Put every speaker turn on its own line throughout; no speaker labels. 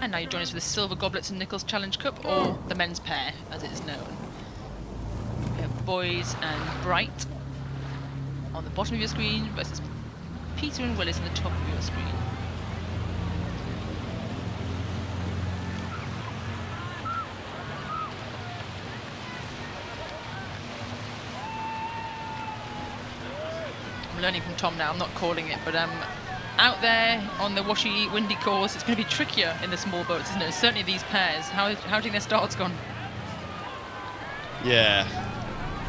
And now you join us for the Silver Goblets and Nickalls Challenge Cup, or the men's pair, as it is known. We have Boys and Bright on the bottom of your screen versus Peter and Willis on the top of your screen. I'm learning from Tom now, I'm not calling it, but out there on the washy, windy course, it's going to be trickier in the small boats, isn't it? Certainly these pairs. How do you think their start's gone?
Yeah,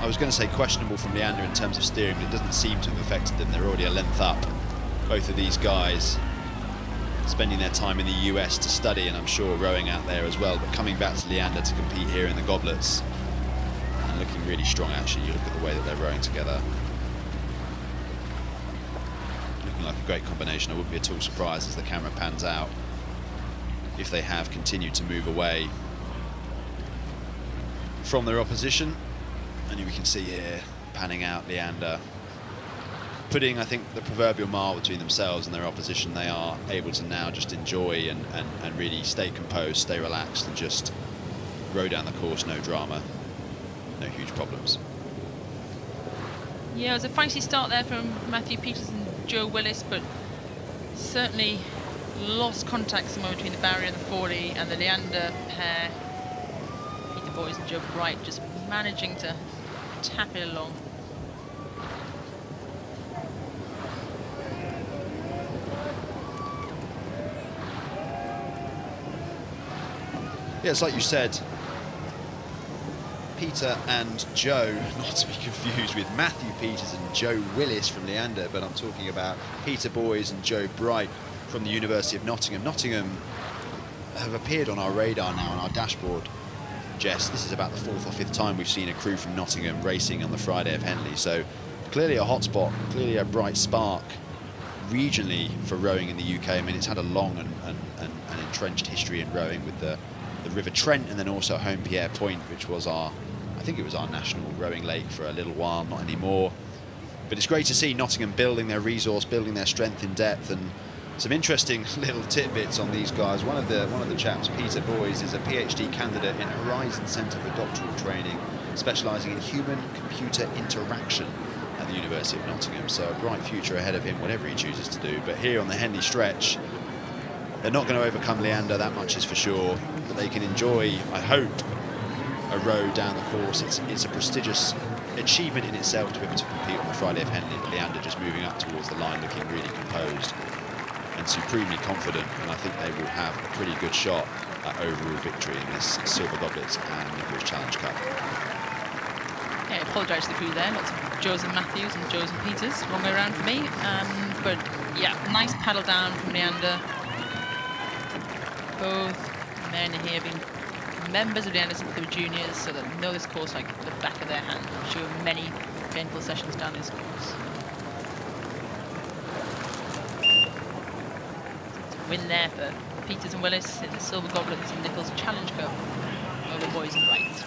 I was going to say questionable from Leander in terms of steering, but it doesn't seem to have affected them. They're already a length up. Both of these guys spending their time in the US to study, and I'm sure rowing out there as well, but coming back to Leander to compete here in the Goblets, and looking really strong actually. You look at the way that they're rowing together. Like a great combination. I wouldn't be at all surprised as the camera pans out if they have continued to move away from their opposition. And we can see here, panning out Leander, putting, I think, the proverbial mile between themselves and their opposition. They are able to now just enjoy and really stay composed, stay relaxed, and just row down the course, no drama, no huge problems.
Yeah, it was a feisty start there from Matthew Peters and Joe Willis, but certainly lost contact somewhere between the barrier and the Forley, and the Leander pair, Peter Boys and Joe Bright, just managing to tap it along.
Yeah, it's like you said, Peter and Joe, not to be confused with Matthew Peters and Joe Willis from Leander, but I'm talking about Peter Boys and Joe Bright from the University of Nottingham. Nottingham have appeared on our radar now, on our dashboard. Jess, this is about the 4th or 5th time we've seen a crew from Nottingham racing on the Friday of Henley, so clearly a hotspot, clearly a bright spark regionally for rowing in the UK. I mean, it's had a long and entrenched history in rowing with the River Trent, and then also Home Pierre Point, which was I think it was our national rowing lake for a little while, not anymore. But it's great to see Nottingham building their resource, building their strength in depth, and some interesting little tidbits on these guys. One of the chaps, Peter Boys, is a PhD candidate in Horizon Centre for Doctoral Training, specialising in human-computer interaction at the University of Nottingham. So a bright future ahead of him, whatever he chooses to do. But here on the Henley stretch, they're not going to overcome Leander, that much is for sure, but they can enjoy, I hope, a row down the course. It's a prestigious achievement in itself to be able to compete on the Friday of Henley, but Leander just moving up towards the line, looking really composed and supremely confident, and I think they will have a pretty good shot at overall victory in this Silver Goblets and Nickalls Challenge Cup.
Yeah, I apologise to the crew there, lots of Joes and Matthews and Joes and Peters, wrong way around for me, but yeah, nice paddle down from Leander. Both men here being members of Leander since they were juniors, so they know this course like the back of their hand. I'm sure many painful sessions down this course. Win there for Peters and Willis in the Silver Goblets and Nickalls Challenge Cup over Boys and Bright.